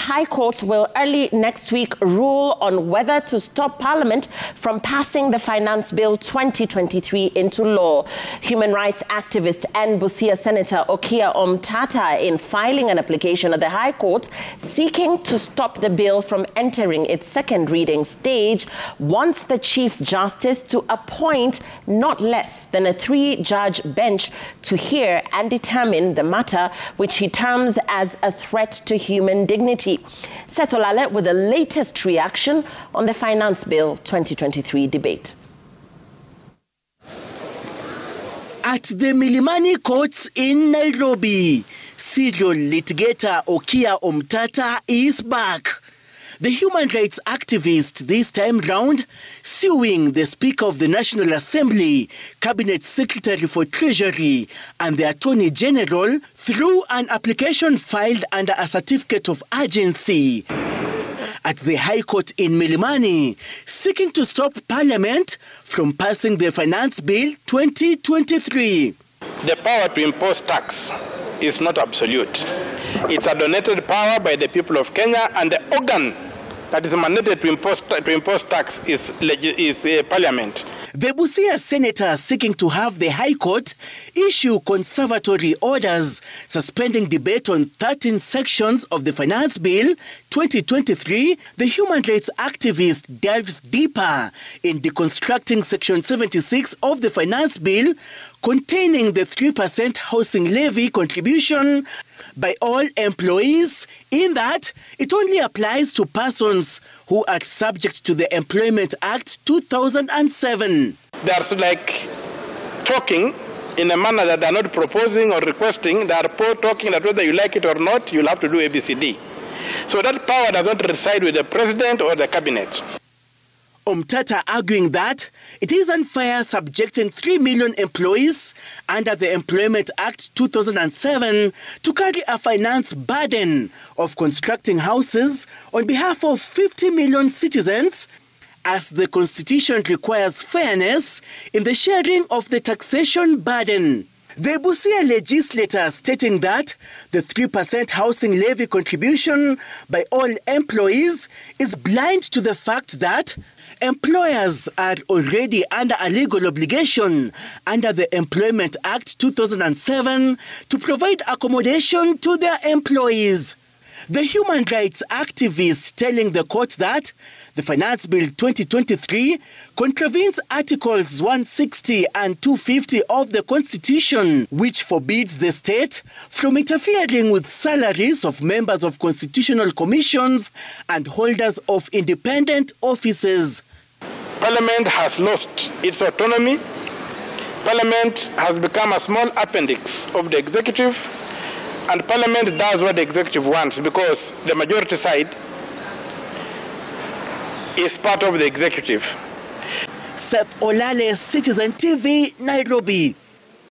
High Court will early next week rule on whether to stop Parliament from passing the Finance Bill 2023 into law. Human rights activist and Busia Senator Okiya Omtata, in filing an application at the High Court seeking to stop the bill from entering its second reading stage, wants the Chief Justice to appoint not less than a 3-judge bench to hear and determine the matter, which he terms as a threat to human dignity. Seth Olale with the latest reaction on the Finance Bill 2023 debate. At the Milimani courts in Nairobi, serial litigator Okiya Omtata is back. The human rights activist this time round suing the Speaker of the National Assembly, Cabinet Secretary for Treasury and the Attorney General through an application filed under a certificate of urgency at the High Court in Milimani, seeking to stop Parliament from passing the Finance Bill 2023. The power to impose tax is not absolute. It's a donated power by the people of Kenya, and the organ that is mandated to impose tax is Parliament. The Busia Senator seeking to have the High Court issue conservatory orders suspending debate on 13 sections of the Finance Bill 2023, the human rights activist delves deeper in deconstructing Section 76 of the Finance Bill, containing the 3% housing levy contribution by all employees, in that it only applies to persons who are subject to the Employment Act 2007. They're like talking in a manner that they're not proposing or requesting. They are talking that whether you like it or not, you'll have to do ABCD. So that power does not reside with the president or the cabinet. Omtata arguing that it is unfair subjecting 3 million employees under the Employment Act 2007 to carry a finance burden of constructing houses on behalf of 50 million citizens, as the Constitution requires fairness in the sharing of the taxation burden. The Busia legislator stating that the 3% housing levy contribution by all employees is blind to the fact that employers are already under a legal obligation under the Employment Act 2007 to provide accommodation to their employees. The human rights activist telling the court that the Finance Bill 2023 contravenes Articles 160 and 250 of the Constitution, which forbids the state from interfering with salaries of members of constitutional commissions and holders of independent offices. Parliament has lost its autonomy. Parliament has become a small appendix of the executive, and Parliament does what the executive wants because the majority side is part of the executive. Seth Olale, Citizen TV, Nairobi.